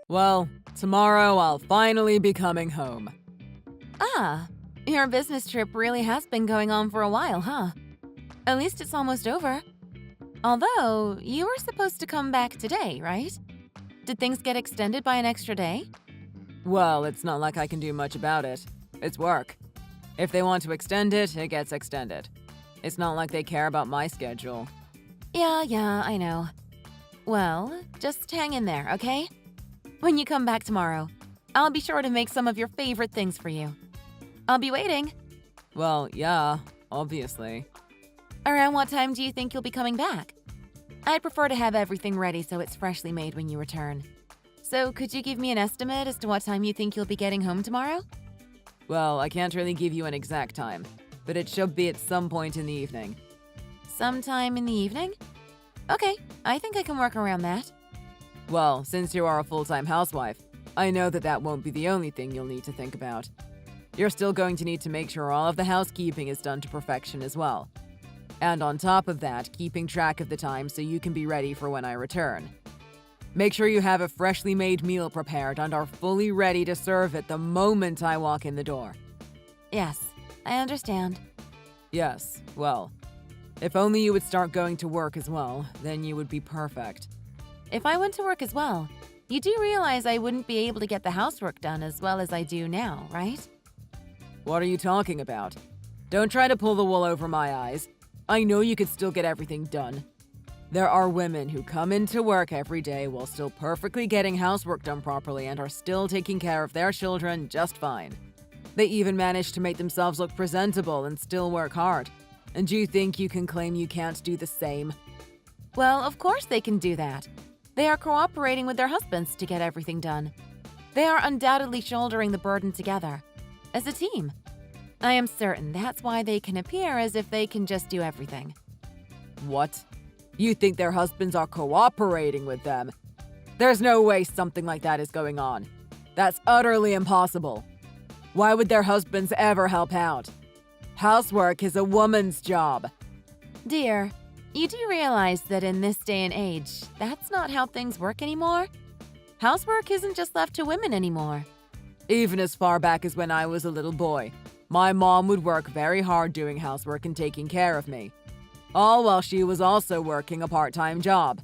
Well, tomorrow I'll finally be coming home. Ah, your business trip really has been going on for a while, huh? At least it's almost over. Although, you were supposed to come back today, right? Did things get extended by an extra day? Well, it's not like I can do much about it. It's work. If they want to extend it, it gets extended. It's not like they care about my schedule. Yeah, I know. Well, just hang in there, okay? When you come back tomorrow, I'll be sure to make some of your favorite things for you. I'll be waiting. Well, yeah, obviously. Around what time do you think you'll be coming back? I'd prefer to have everything ready so it's freshly made when you return. So could you give me an estimate as to what time you think you'll be getting home tomorrow? Well, I can't really give you an exact time, but it should be at some point in the evening. Sometime in the evening? Okay, I think I can work around that. Well, since you are a full-time housewife, I know that that won't be the only thing you'll need to think about. You're still going to need to make sure all of the housekeeping is done to perfection as well. And on top of that, keeping track of the time so you can be ready for when I return. Make sure you have a freshly made meal prepared and are fully ready to serve it the moment I walk in the door. Yes, I understand. Yes, well, if only you would start going to work as well, then you would be perfect. If I went to work as well, you do realize I wouldn't be able to get the housework done as well as I do now, right? What are you talking about? Don't try to pull the wool over my eyes. I know you could still get everything done. There are women who come into work every day while still perfectly getting housework done properly and are still taking care of their children just fine. They even manage to make themselves look presentable and still work hard. And do you think you can claim you can't do the same? Well, of course they can do that. They are cooperating with their husbands to get everything done. They are undoubtedly shouldering the burden together, as a team. I am certain that's why they can appear as if they can just do everything. What? You think their husbands are cooperating with them? There's no way something like that is going on. That's utterly impossible. Why would their husbands ever help out? Housework is a woman's job. Dear, you do realize that in this day and age, that's not how things work anymore? Housework isn't just left to women anymore. Even as far back as when I was a little boy, my mom would work very hard doing housework and taking care of me. All while she was also working a part-time job.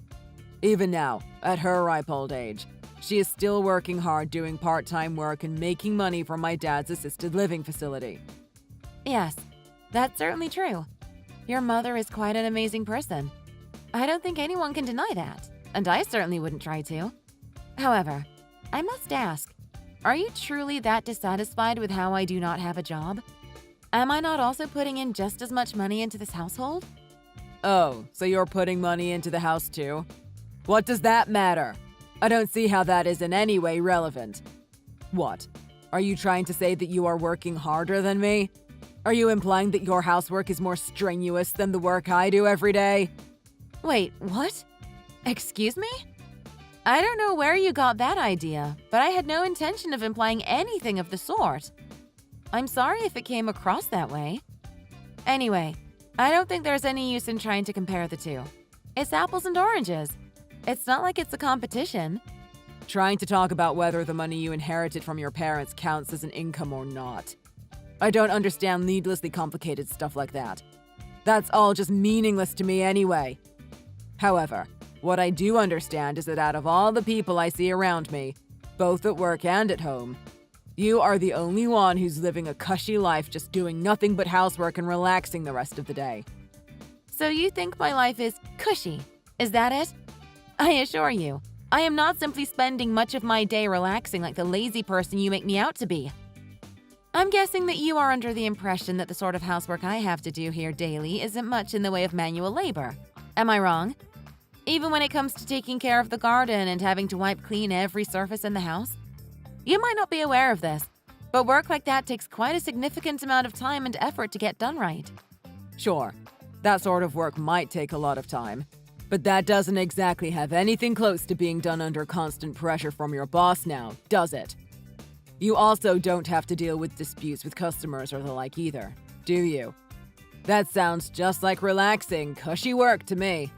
Even now, at her ripe old age, she is still working hard doing part-time work and making money from my dad's assisted living facility. Yes, that's certainly true. Your mother is quite an amazing person. I don't think anyone can deny that, and I certainly wouldn't try to. However, I must ask, are you truly that dissatisfied with how I do not have a job? Am I not also putting in just as much money into this household? Oh, so you're putting money into the house too? What does that matter? I don't see how that is in any way relevant. What? Are you trying to say that you are working harder than me? Are you implying that your housework is more strenuous than the work I do every day? Wait, what? Excuse me? I don't know where you got that idea, but I had no intention of implying anything of the sort. I'm sorry if it came across that way. Anyway, I don't think there's any use in trying to compare the two. It's apples and oranges. It's not like it's a competition. Trying to talk about whether the money you inherited from your parents counts as an income or not. I don't understand needlessly complicated stuff like that. That's all just meaningless to me anyway. However, what I do understand is that out of all the people I see around me, both at work and at home, you are the only one who's living a cushy life just doing nothing but housework and relaxing the rest of the day. So you think my life is cushy, is that it? I assure you, I am not simply spending much of my day relaxing like the lazy person you make me out to be. I'm guessing that you are under the impression that the sort of housework I have to do here daily isn't much in the way of manual labor. Am I wrong? Even when it comes to taking care of the garden and having to wipe clean every surface in the house? You might not be aware of this, but work like that takes quite a significant amount of time and effort to get done right. Sure, that sort of work might take a lot of time, but that doesn't exactly have anything close to being done under constant pressure from your boss now, does it? You also don't have to deal with disputes with customers or the like either, do you? That sounds just like relaxing, cushy work to me.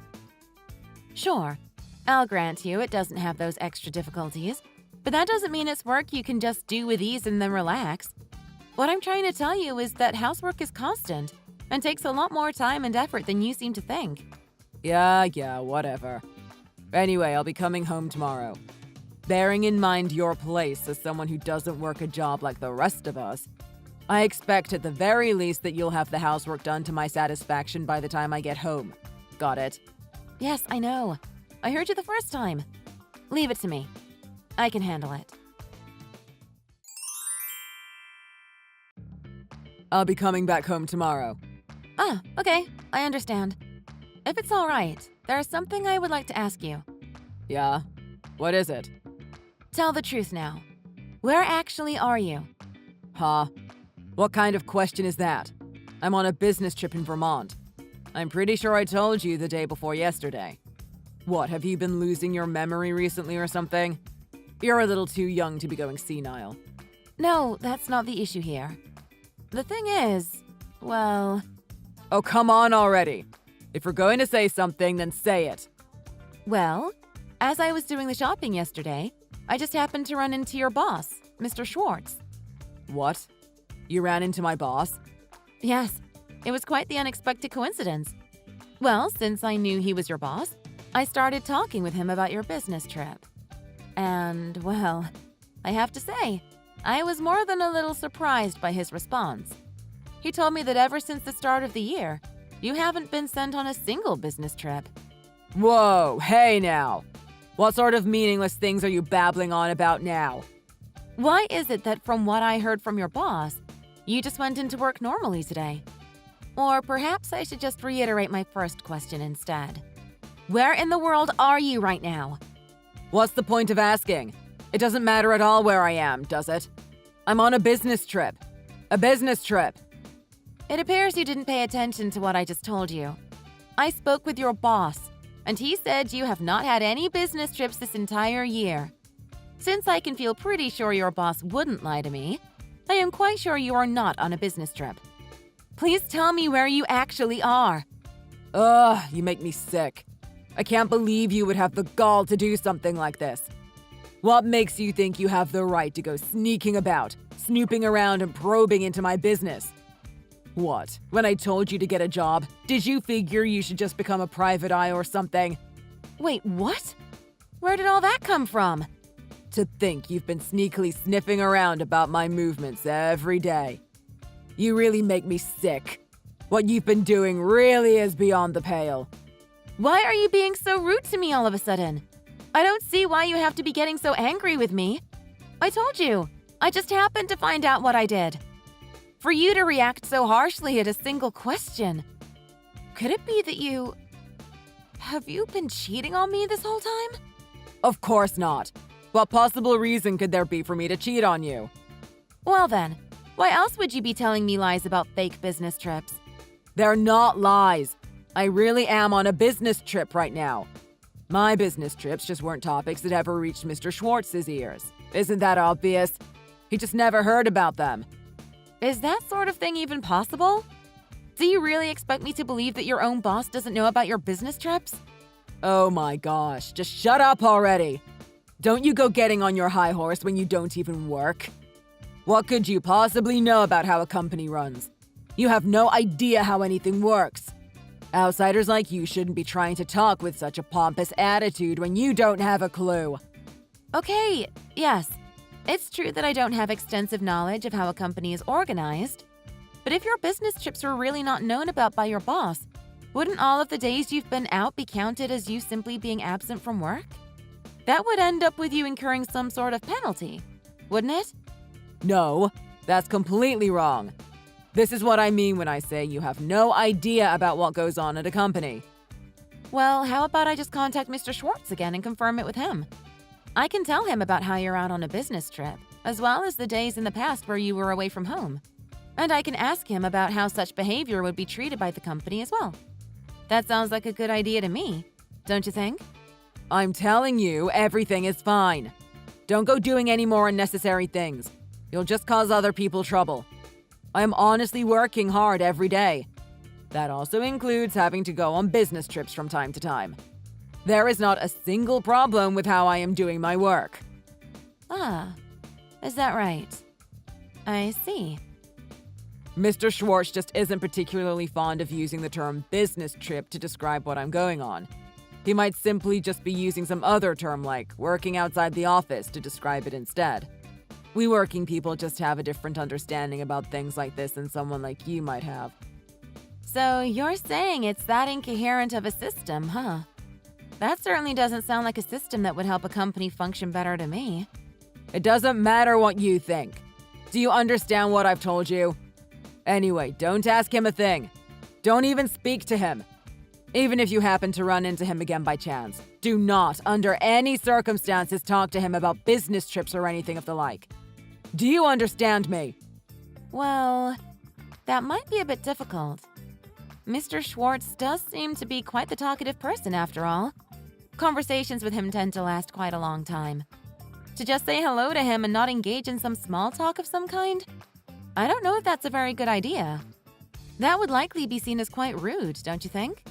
Sure, I'll grant you it doesn't have those extra difficulties, But that doesn't mean it's work you can just do with ease and then relax. What I'm trying to tell you is that housework is constant and takes a lot more time and effort than you seem to think. Yeah, whatever. Anyway, I'll be coming home tomorrow. Bearing in mind your place as someone who doesn't work a job like the rest of us, I expect at the very least that you'll have the housework done to my satisfaction by the time I get home. Got it? Yes, I know. I heard you the first time. Leave it to me. I can handle it. I'll be coming back home tomorrow. Ah, okay. I understand. If it's all right, there's something I would like to ask you. Yeah? What is it? Tell the truth now. Where actually are you? Huh? What kind of question is that? I'm on a business trip in Vermont. I'm pretty sure I told you the day before yesterday. What, have you been losing your memory recently or something? You're a little too young to be going senile. No, that's not the issue here. The thing is, well... Oh, come on already. If you're going to say something, then say it. Well, as I was doing the shopping yesterday, I just happened to run into your boss, Mr. Schwartz. What? You ran into my boss? Yes, it was quite the unexpected coincidence. Well, since I knew he was your boss, I started talking with him about your business trip. And, well, I have to say, I was more than a little surprised by his response. He told me that ever since the start of the year, you haven't been sent on a single business trip. Whoa, hey now. What sort of meaningless things are you babbling on about now? Why is it that from what I heard from your boss, you just went into work normally today? Or perhaps I should just reiterate my first question instead. Where in the world are you right now? What's the point of asking? It doesn't matter at all where I am, does it? I'm on a business trip. A business trip. It appears you didn't pay attention to what I just told you. I spoke with your boss, and he said you have not had any business trips this entire year. Since I can feel pretty sure your boss wouldn't lie to me, I am quite sure you are not on a business trip. Please tell me where you actually are. Ugh, you make me sick. I can't believe you would have the gall to do something like this. What makes you think you have the right to go sneaking about, snooping around and probing into my business? What? When I told you to get a job, did you figure you should just become a private eye or something? Wait, what? Where did all that come from? To think you've been sneakily sniffing around about my movements every day. You really make me sick. What you've been doing really is beyond the pale. Why are you being so rude to me all of a sudden? I don't see why you have to be getting so angry with me. I told you, I just happened to find out what I did. For you to react so harshly at a single question. Could it be that you... Have you been cheating on me this whole time? Of course not. What possible reason could there be for me to cheat on you? Well then, why else would you be telling me lies about fake business trips? They're not lies. I really am on a business trip right now. My business trips just weren't topics that ever reached Mr. Schwartz's ears. Isn't that obvious? He just never heard about them. Is that sort of thing even possible? Do you really expect me to believe that your own boss doesn't know about your business trips? Oh my gosh, just shut up already. Don't you go getting on your high horse when you don't even work. What could you possibly know about how a company runs? You have no idea how anything works. Outsiders like you shouldn't be trying to talk with such a pompous attitude when you don't have a clue. Okay, yes. It's true that I don't have extensive knowledge of how a company is organized. But if your business trips were really not known about by your boss, wouldn't all of the days you've been out be counted as you simply being absent from work? That would end up with you incurring some sort of penalty, wouldn't it? No, that's completely wrong. This is what I mean when I say you have no idea about what goes on at a company. Well, how about I just contact Mr. Schwartz again and confirm it with him? I can tell him about how you're out on a business trip, as well as the days in the past where you were away from home. And I can ask him about how such behavior would be treated by the company as well. That sounds like a good idea to me, don't you think? I'm telling you, everything is fine. Don't go doing any more unnecessary things. You'll just cause other people trouble. I am honestly working hard every day. That also includes having to go on business trips from time to time. There is not a single problem with how I am doing my work. Ah, is that right? I see. Mr. Schwartz just isn't particularly fond of using the term business trip to describe what I'm going on. He might simply just be using some other term like working outside the office to describe it instead. We working people just have a different understanding about things like this than someone like you might have. So you're saying it's that incoherent of a system, huh? That certainly doesn't sound like a system that would help a company function better to me. It doesn't matter what you think. Do you understand what I've told you? Anyway, don't ask him a thing. Don't even speak to him. Even if you happen to run into him again by chance, do not, under any circumstances, talk to him about business trips or anything of the like. Do you understand me? Well, that might be a bit difficult. Mr. Schwartz does seem to be quite the talkative person after all. Conversations with him tend to last quite a long time. To just say hello to him and not engage in some small talk of some kind? I don't know if that's a very good idea. That would likely be seen as quite rude, don't you think?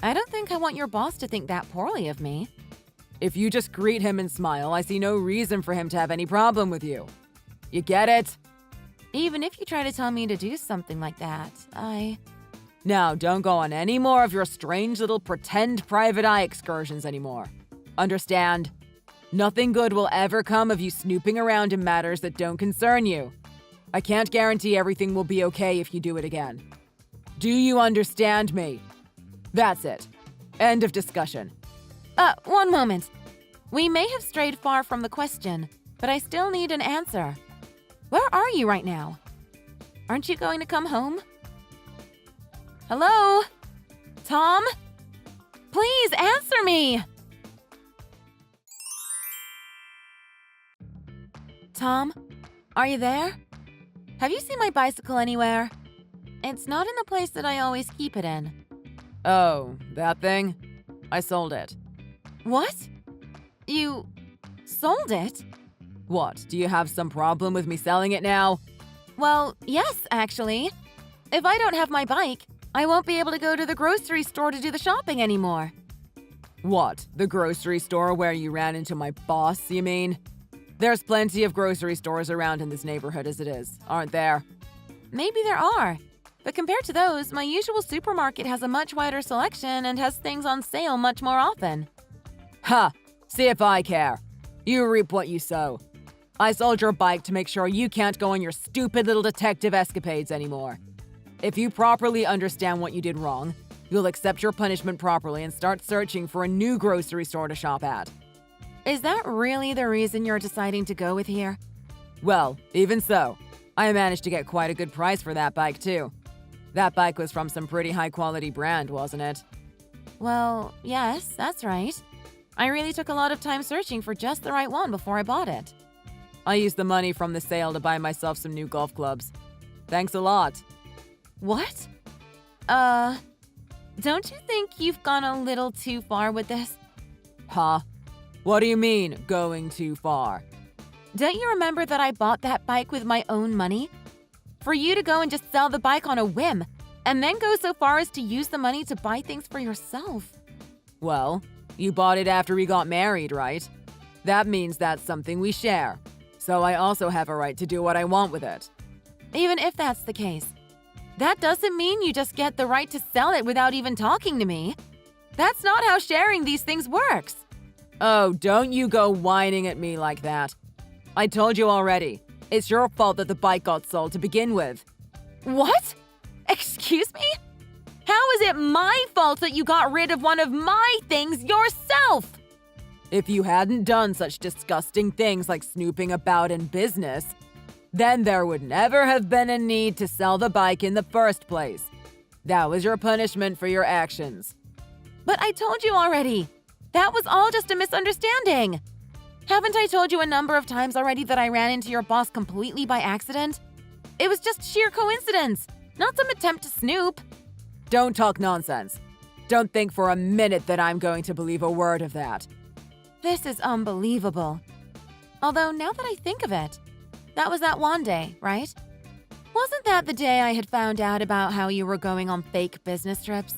I don't think I want your boss to think that poorly of me. If you just greet him and smile, I see no reason for him to have any problem with you. You get it? Even if you try to tell me to do something like that, Now, don't go on any more of your strange little pretend private eye excursions anymore. Understand? Nothing good will ever come of you snooping around in matters that don't concern you. I can't guarantee everything will be okay if you do it again. Do you understand me? That's it. End of discussion. One moment. We may have strayed far from the question, but I still need an answer. Where are you right now? Aren't you going to come home? Hello? Tom? Please answer me! Tom, are you there? Have you seen my bicycle anywhere? It's not in the place that I always keep it in. Oh, that thing? I sold it. What? You sold it? What, do you have some problem with me selling it now? Well, yes, actually. If I don't have my bike, I won't be able to go to the grocery store to do the shopping anymore. What, the grocery store where you ran into my boss, you mean? There's plenty of grocery stores around in this neighborhood as it is, aren't there? Maybe there are, but compared to those, my usual supermarket has a much wider selection and has things on sale much more often. Ha! See if I care. You reap what you sow. I sold your bike to make sure you can't go on your stupid little detective escapades anymore. If you properly understand what you did wrong, you'll accept your punishment properly and start searching for a new grocery store to shop at. Is that really the reason you're deciding to go with here? Well, even so, I managed to get quite a good price for that bike too. That bike was from some pretty high-quality brand, wasn't it? Well, yes, that's right. I really took a lot of time searching for just the right one before I bought it. I used the money from the sale to buy myself some new golf clubs. Thanks a lot. What? Don't you think you've gone a little too far with this? Huh? What do you mean, going too far? Don't you remember that I bought that bike with my own money? For you to go and just sell the bike on a whim, and then go so far as to use the money to buy things for yourself. Well, you bought it after we got married, right? That means that's something we share. So I also have a right to do what I want with it. Even if that's the case, that doesn't mean you just get the right to sell it without even talking to me. That's not how sharing these things works. Oh, don't you go whining at me like that. I told you already. It's your fault that the bike got sold to begin with. What? Excuse me? How is it my fault that you got rid of one of my things yourself? If you hadn't done such disgusting things like snooping about in business, then there would never have been a need to sell the bike in the first place. That was your punishment for your actions. But I told you already. That was all just a misunderstanding. Haven't I told you a number of times already that I ran into your boss completely by accident? It was just sheer coincidence, not some attempt to snoop. Don't talk nonsense. Don't think for a minute that I'm going to believe a word of that. This is unbelievable. Although, now that I think of it, that was that one day, right? Wasn't that the day I had found out about how you were going on fake business trips?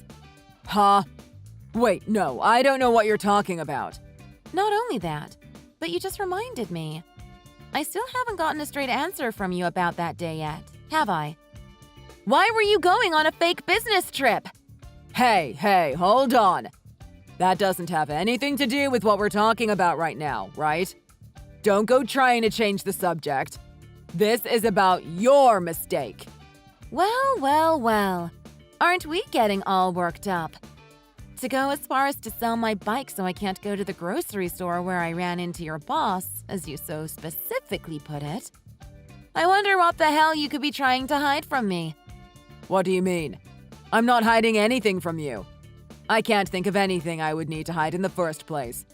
Huh? Wait, no, I don't know what you're talking about. Not only that, but you just reminded me. I still haven't gotten a straight answer from you about that day yet, have I? Why were you going on a fake business trip? Hey, hold on. That doesn't have anything to do with what we're talking about right now, right? Don't go trying to change the subject. This is about your mistake. Well. Aren't we getting all worked up? To go as far as to sell my bike so I can't go to the grocery store where I ran into your boss, as you so specifically put it. I wonder what the hell you could be trying to hide from me. What do you mean? I'm not hiding anything from you. I can't think of anything I would need to hide in the first place.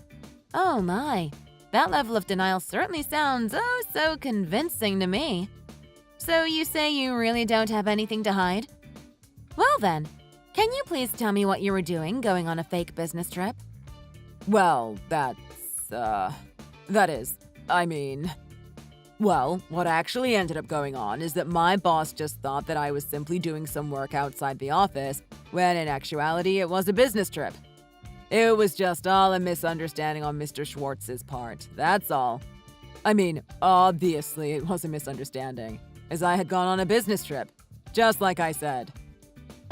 Oh my, that level of denial certainly sounds oh so convincing to me. So you say you really don't have anything to hide? Well then, can you please tell me what you were doing going on a fake business trip? Well, Well, what actually ended up going on is that my boss just thought that I was simply doing some work outside the office, when in actuality it was a business trip. It was just all a misunderstanding on Mr. Schwartz's part, that's all. I mean, obviously it was a misunderstanding, as I had gone on a business trip, just like I said.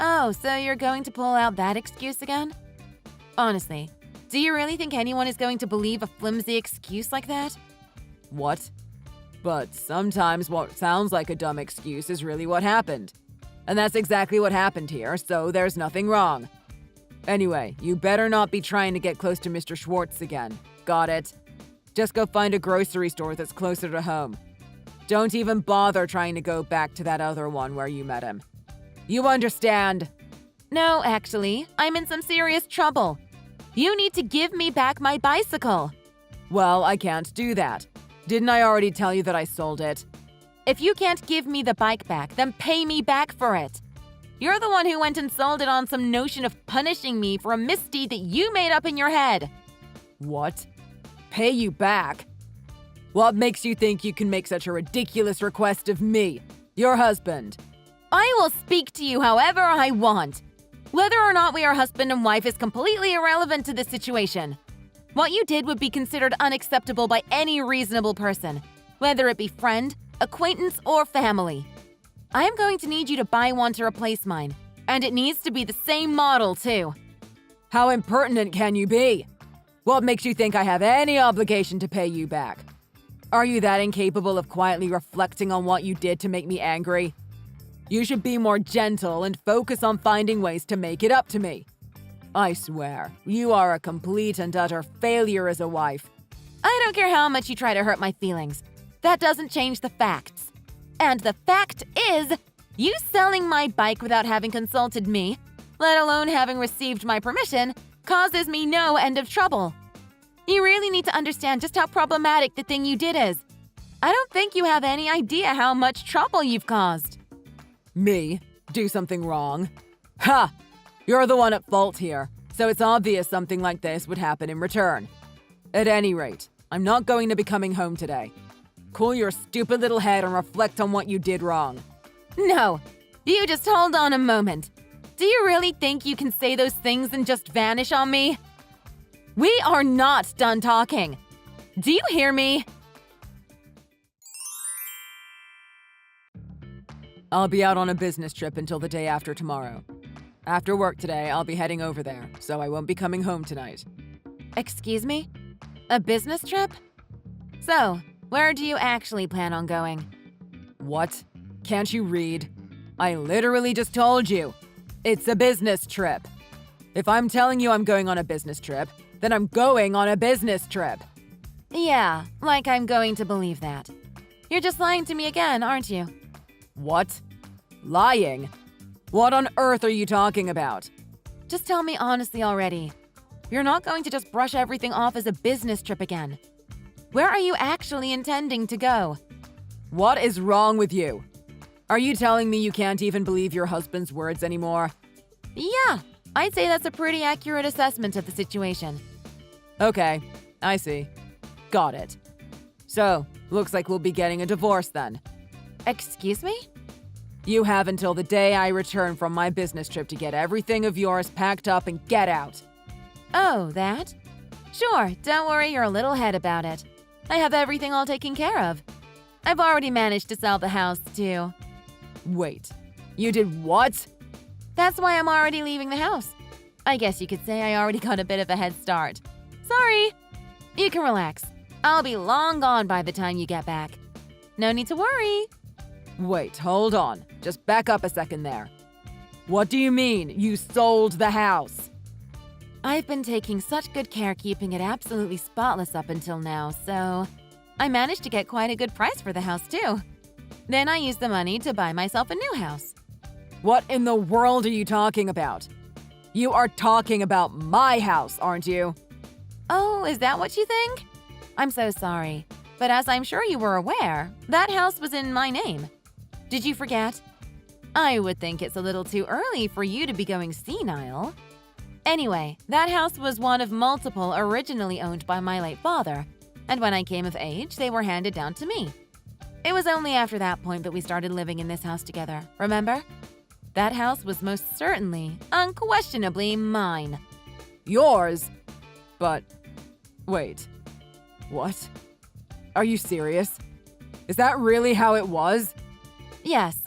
Oh, so you're going to pull out that excuse again? Honestly, do you really think anyone is going to believe a flimsy excuse like that? What? But sometimes what sounds like a dumb excuse is really what happened. And that's exactly what happened here, so there's nothing wrong. Anyway, you better not be trying to get close to Mr. Schwartz again. Got it? Just go find a grocery store that's closer to home. Don't even bother trying to go back to that other one where you met him. You understand? No, actually, I'm in some serious trouble. You need to give me back my bicycle. Well, I can't do that. Didn't I already tell you that I sold it? If you can't give me the bike back, then pay me back for it. You're the one who went and sold it on some notion of punishing me for a misdeed that you made up in your head. What? Pay you back? What makes you think you can make such a ridiculous request of me, your husband? I will speak to you however I want. Whether or not we are husband and wife is completely irrelevant to this situation. What you did would be considered unacceptable by any reasonable person, whether it be friend, acquaintance, or family. I am going to need you to buy one to replace mine, and it needs to be the same model too. How impertinent can you be? What makes you think I have any obligation to pay you back? Are you that incapable of quietly reflecting on what you did to make me angry? You should be more gentle and focus on finding ways to make it up to me. I swear, you are a complete and utter failure as a wife. I don't care how much you try to hurt my feelings. That doesn't change the facts. And the fact is, you selling my bike without having consulted me, let alone having received my permission, causes me no end of trouble. You really need to understand just how problematic the thing you did is. I don't think you have any idea how much trouble you've caused. Me? Do something wrong? Ha! You're the one at fault here, so it's obvious something like this would happen in return. At any rate, I'm not going to be coming home today. Cool your stupid little head and reflect on what you did wrong. No, you just hold on a moment. Do you really think you can say those things and just vanish on me? We are not done talking. Do you hear me? I'll be out on a business trip until the day after tomorrow. After work today, I'll be heading over there, so I won't be coming home tonight. Excuse me? A business trip? So, where do you actually plan on going? What? Can't you read? I literally just told you. It's a business trip. If I'm telling you I'm going on a business trip, then I'm going on a business trip. Yeah, like I'm going to believe that. You're just lying to me again, aren't you? What? Lying? What on earth are you talking about? Just tell me honestly already. You're not going to just brush everything off as a business trip again. Where are you actually intending to go? What is wrong with you? Are you telling me you can't even believe your husband's words anymore? Yeah, I'd say that's a pretty accurate assessment of the situation. Okay, I see. Got it. So, looks like we'll be getting a divorce then. Excuse me? You have until the day I return from my business trip to get everything of yours packed up and get out. Oh, that? Sure, don't worry your little head about it. I have everything all taken care of. I've already managed to sell the house, too. Wait, you did what? That's why I'm already leaving the house. I guess you could say I already got a bit of a head start. Sorry. You can relax. I'll be long gone by the time you get back. No need to worry. Wait, hold on. Just back up a second there. What do you mean, you sold the house? I've been taking such good care keeping it absolutely spotless up until now, so I managed to get quite a good price for the house, too. Then I used the money to buy myself a new house. What in the world are you talking about? You are talking about my house, aren't you? Oh, is that what you think? I'm so sorry, but as I'm sure you were aware, that house was in my name. Did you forget? I would think it's a little too early for you to be going senile. Anyway, that house was one of multiple originally owned by my late father, and when I came of age, they were handed down to me. It was only after that point that we started living in this house together, remember? That house was most certainly, unquestionably mine. Yours? But, wait. What? Are you serious? Is that really how it was? Yes.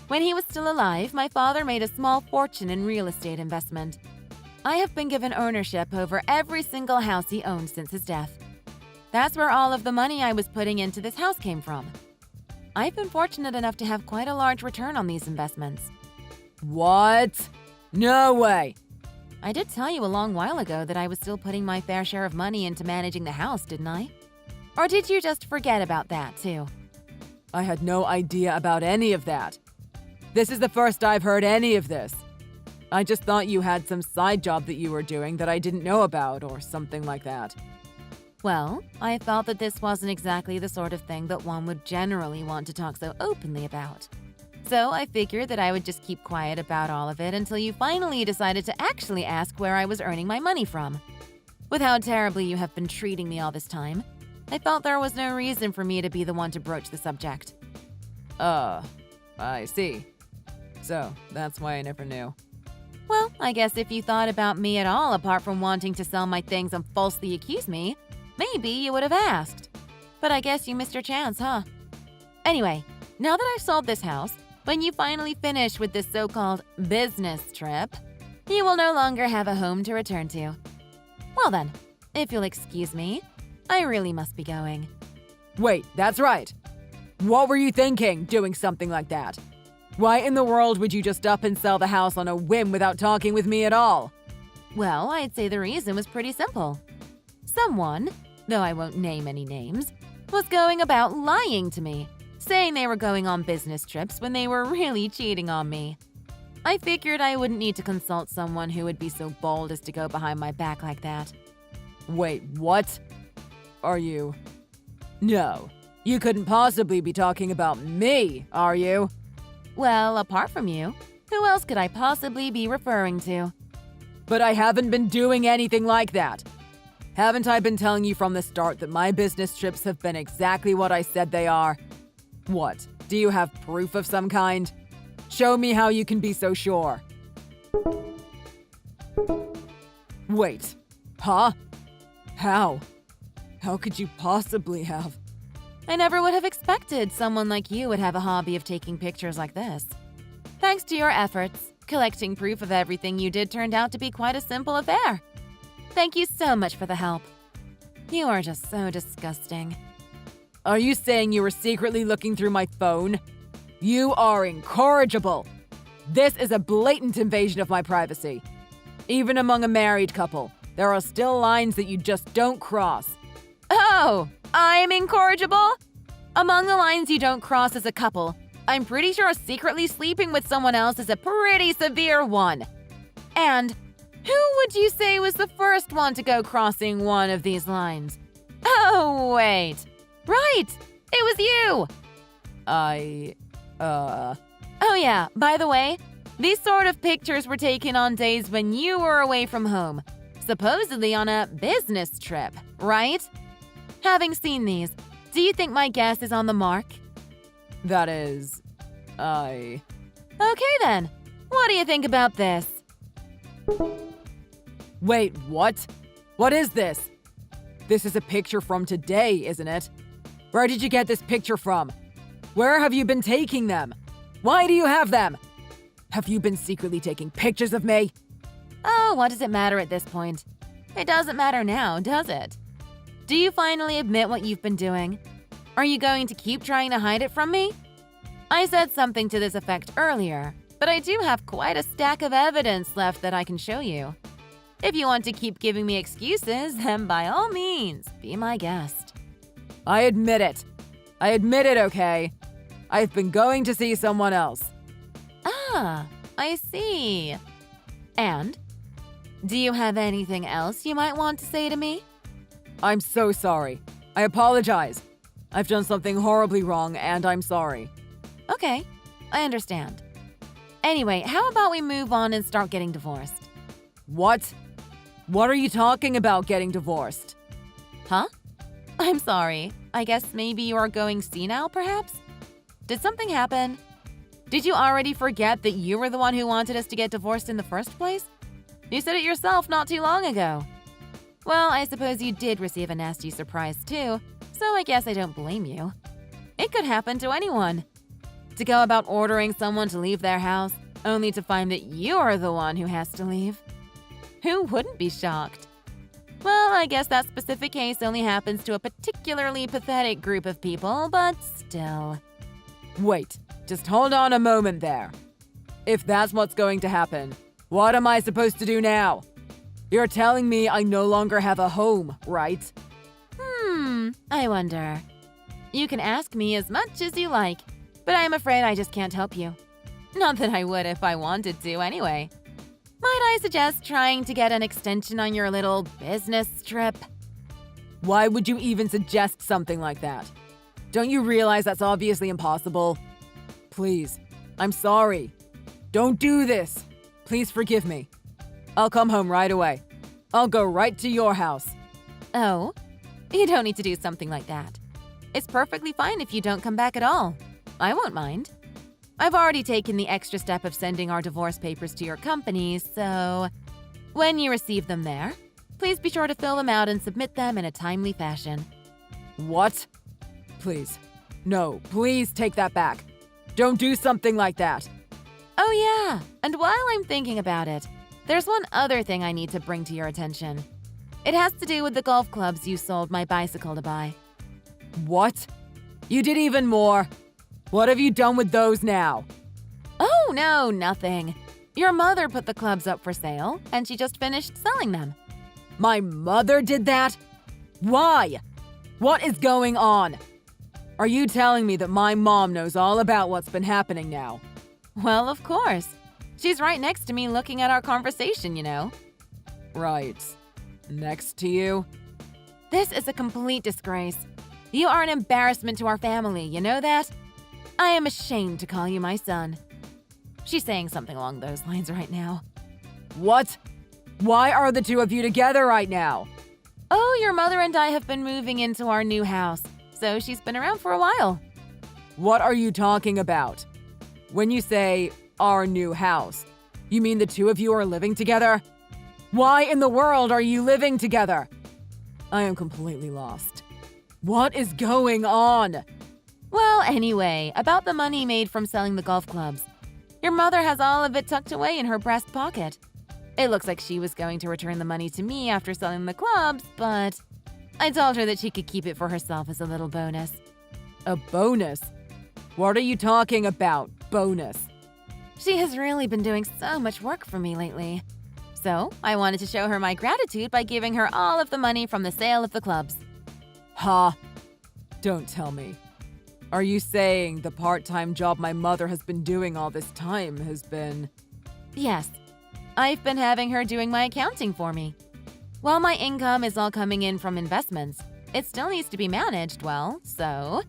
When he was still alive, my father made a small fortune in real estate investment. I have been given ownership over every single house he owned since his death. That's where all of the money I was putting into this house came from. I've been fortunate enough to have quite a large return on these investments. What? No way! I did tell you a long while ago that I was still putting my fair share of money into managing the house, didn't I? Or did you just forget about that, too? I had no idea about any of that. This is the first I've heard any of this. I just thought you had some side job that you were doing that I didn't know about or something like that. Well, I felt that this wasn't exactly the sort of thing that one would generally want to talk so openly about. So I figured that I would just keep quiet about all of it until you finally decided to actually ask where I was earning my money from. With how terribly you have been treating me all this time, I felt there was no reason for me to be the one to broach the subject. I see. So, that's why I never knew. Well, I guess if you thought about me at all apart from wanting to sell my things and falsely accuse me, maybe you would have asked. But I guess you missed your chance, huh? Anyway, now that I've sold this house, when you finally finish with this so-called business trip, you will no longer have a home to return to. Well then, if you'll excuse me, I really must be going. Wait, that's right. What were you thinking, doing something like that? Why in the world would you just up and sell the house on a whim without talking with me at all? Well, I'd say the reason was pretty simple. Someone, though I won't name any names, was going about lying to me, saying they were going on business trips when they were really cheating on me. I figured I wouldn't need to consult someone who would be so bold as to go behind my back like that. Wait, what? Are you? No, you couldn't possibly be talking about me, are you? Well, apart from you, who else could I possibly be referring to? But I haven't been doing anything like that. Haven't I been telling you from the start that my business trips have been exactly what I said they are? What, do you have proof of some kind? Show me how you can be so sure. Wait, huh? How? How could you possibly have? I never would have expected someone like you would have a hobby of taking pictures like this. Thanks to your efforts, collecting proof of everything you did turned out to be quite a simple affair. Thank you so much for the help. You are just so disgusting. Are you saying you were secretly looking through my phone? You are incorrigible. This is a blatant invasion of my privacy. Even among a married couple, there are still lines that you just don't cross. Oh, I'm incorrigible? Among the lines you don't cross as a couple, I'm pretty sure secretly sleeping with someone else is a pretty severe one. And who would you say was the first one to go crossing one of these lines? Oh, wait. Right! It was you! Oh yeah, by the way, these sort of pictures were taken on days when you were away from home, supposedly on a business trip, right? Having seen these, do you think my guess is on the mark? That is... Okay then, what do you think about this? Wait, what? What is this? This is a picture from today, isn't it? Where did you get this picture from? Where have you been taking them? Why do you have them? Have you been secretly taking pictures of me? Oh, what does it matter at this point? It doesn't matter now, does it? Do you finally admit what you've been doing? Are you going to keep trying to hide it from me? I said something to this effect earlier, but I do have quite a stack of evidence left that I can show you. If you want to keep giving me excuses, then by all means, be my guest. I admit it. I admit it, okay? I've been going to see someone else. Ah, I see. And? Do you have anything else you might want to say to me? I'm so sorry. I apologize. I've done something horribly wrong, and I'm sorry. Okay, I understand. Anyway, how about we move on and start getting divorced? What? What are you talking about, getting divorced? Huh? I'm sorry. I guess maybe you are going senile, perhaps? Did something happen? Did you already forget that you were the one who wanted us to get divorced in the first place? You said it yourself not too long ago. Well, I suppose you did receive a nasty surprise too, so I guess I don't blame you. It could happen to anyone. To go about ordering someone to leave their house, only to find that you are the one who has to leave. Who wouldn't be shocked? Well, I guess that specific case only happens to a particularly pathetic group of people, but still. Wait, just hold on a moment there. If that's what's going to happen, what am I supposed to do now? You're telling me I no longer have a home, right? I wonder. You can ask me as much as you like, but I'm afraid I just can't help you. Not that I would if I wanted to, anyway. Might I suggest trying to get an extension on your little business trip? Why would you even suggest something like that? Don't you realize that's obviously impossible? Please, I'm sorry. Don't do this. Please forgive me. I'll come home right away. I'll go right to your house. Oh? You don't need to do something like that. It's perfectly fine if you don't come back at all. I won't mind. I've already taken the extra step of sending our divorce papers to your company, so when you receive them there, please be sure to fill them out and submit them in a timely fashion. What? Please. No, please take that back. Don't do something like that. Oh yeah, and while I'm thinking about it, there's one other thing I need to bring to your attention. It has to do with the golf clubs you sold my bicycle to buy. What? You did even more. What have you done with those now? Oh no, nothing. Your mother put the clubs up for sale, and she just finished selling them. My mother did that? Why? What is going on? Are you telling me that my mom knows all about what's been happening now? Well, of course. She's right next to me looking at our conversation, you know. Right. Next to you? This is a complete disgrace. You are an embarrassment to our family, you know that? I am ashamed to call you my son. She's saying something along those lines right now. What? Why are the two of you together right now? Oh, your mother and I have been moving into our new house, so she's been around for a while. What are you talking about? When you say our new house, you mean the two of you are living together? Why in the world are you living together? I am completely lost. What is going on? Well, anyway, about the money made from selling the golf clubs. Your mother has all of it tucked away in her breast pocket. It looks like she was going to return the money to me after selling the clubs, but I told her that she could keep it for herself as a little bonus. A bonus? What are you talking about, bonus? She has really been doing so much work for me lately. So, I wanted to show her my gratitude by giving her all of the money from the sale of the clubs. Huh? Don't tell me. Are you saying the part-time job my mother has been doing all this time has been… Yes. I've been having her doing my accounting for me. While my income is all coming in from investments, it still needs to be managed well, so…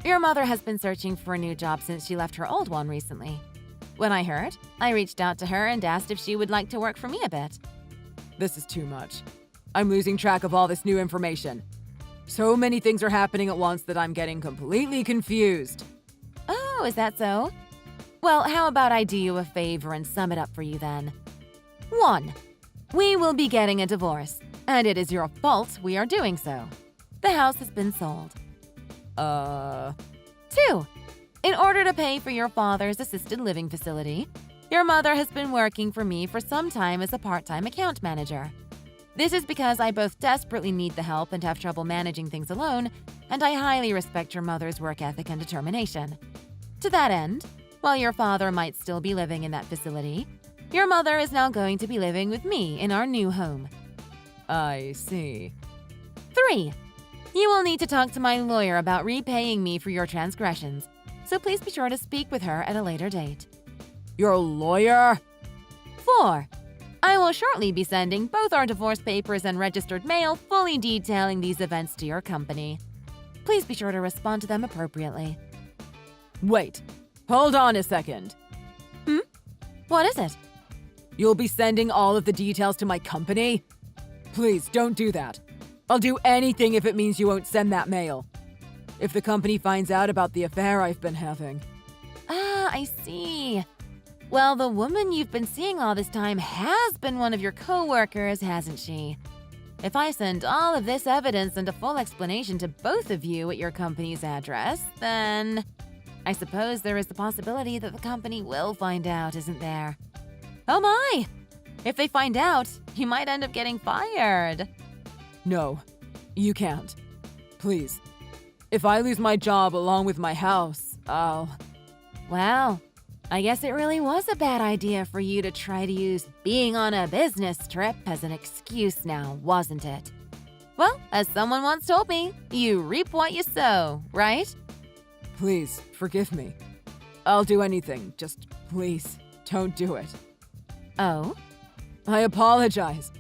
Your mother has been searching for a new job since she left her old one recently. When I heard, I reached out to her and asked if she would like to work for me a bit. This is too much. I'm losing track of all this new information. So many things are happening at once that I'm getting completely confused. Oh, is that so? Well, how about I do you a favor and sum it up for you then? 1. We will be getting a divorce, and it is your fault we are doing so. The house has been sold. 2. In order to pay for your father's assisted living facility, your mother has been working for me for some time as a part-time account manager. This is because I both desperately need the help and have trouble managing things alone, and I highly respect your mother's work ethic and determination. To that end, while your father might still be living in that facility, your mother is now going to be living with me in our new home. I see. 3. You will need to talk to my lawyer about repaying me for your transgressions, so please be sure to speak with her at a later date. Your lawyer? 4. I will shortly be sending both our divorce papers and registered mail fully detailing these events to your company. Please be sure to respond to them appropriately. Wait, hold on a second. What is it? You'll be sending all of the details to my company? Please, don't do that. I'll do anything if it means you won't send that mail. If the company finds out about the affair I've been having. I see. Well, the woman you've been seeing all this time has been one of your co-workers, hasn't she? If I send all of this evidence and a full explanation to both of you at your company's address, then I suppose there is the possibility that the company will find out, isn't there? Oh my! If they find out, you might end up getting fired. No, you can't. Please. If I lose my job along with my house, I'll… Well, I guess it really was a bad idea for you to try to use being on a business trip as an excuse now, wasn't it? Well, as someone once told me, you reap what you sow, right? Please, forgive me. I'll do anything, just please, don't do it. Oh? I apologize.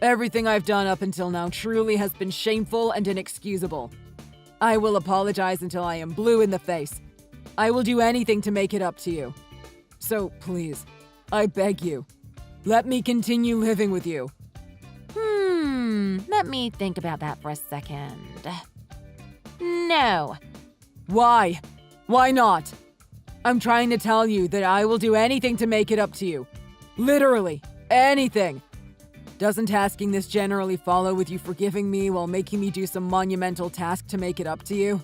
Everything I've done up until now truly has been shameful and inexcusable. I will apologize until I am blue in the face. I will do anything to make it up to you. So please, I beg you, let me continue living with you. Let me think about that for a second. No. Why? Why not? I'm trying to tell you that I will do anything to make it up to you. Literally, anything. Doesn't asking this generally follow with you forgiving me while making me do some monumental task to make it up to you?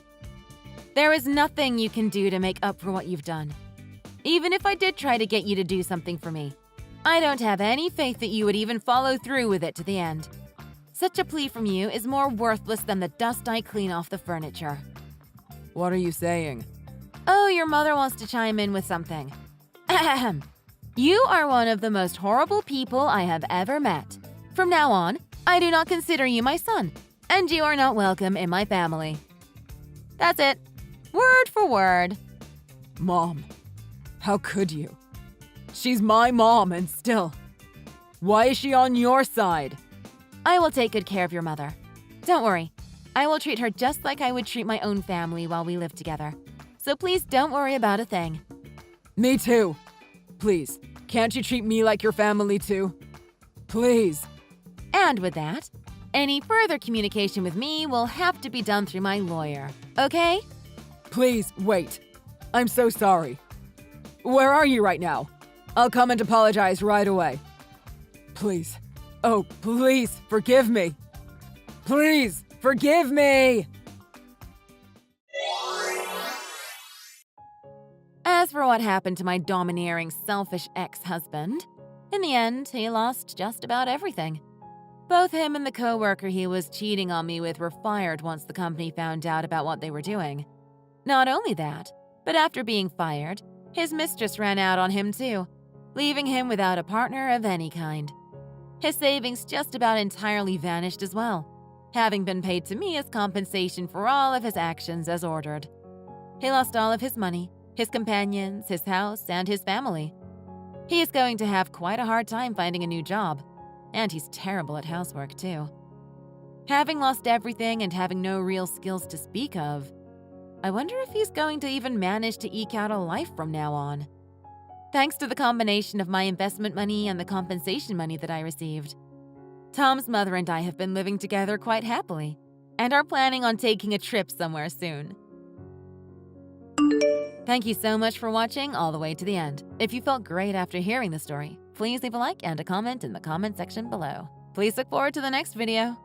There is nothing you can do to make up for what you've done. Even if I did try to get you to do something for me, I don't have any faith that you would even follow through with it to the end. Such a plea from you is more worthless than the dust I clean off the furniture. What are you saying? Oh, your mother wants to chime in with something. Ahem. You are one of the most horrible people I have ever met. From now on, I do not consider you my son, and you are not welcome in my family. That's it. Word for word. Mom, how could you? She's my mom and still. Why is she on your side? I will take good care of your mother. Don't worry. I will treat her just like I would treat my own family while we live together. So please don't worry about a thing. Me too. Please, can't you treat me like your family too? Please. And with that, any further communication with me will have to be done through my lawyer, okay? Please, wait. I'm so sorry. Where are you right now? I'll come and apologize right away. Please. Oh, please, forgive me. Please, forgive me! As for what happened to my domineering, selfish ex-husband, in the end, he lost just about everything. Both him and the co-worker he was cheating on me with were fired once the company found out about what they were doing. Not only that, but after being fired, his mistress ran out on him too, leaving him without a partner of any kind. His savings just about entirely vanished as well, having been paid to me as compensation for all of his actions as ordered. He lost all of his money, his companions, his house, and his family. He is going to have quite a hard time finding a new job, and he's terrible at housework too. Having lost everything and having no real skills to speak of, I wonder if he's going to even manage to eke out a life from now on. Thanks to the combination of my investment money and the compensation money that I received, Tom's mother and I have been living together quite happily and are planning on taking a trip somewhere soon. Thank you so much for watching all the way to the end. If you felt great after hearing the story, please leave a like and a comment in the comment section below. Please look forward to the next video.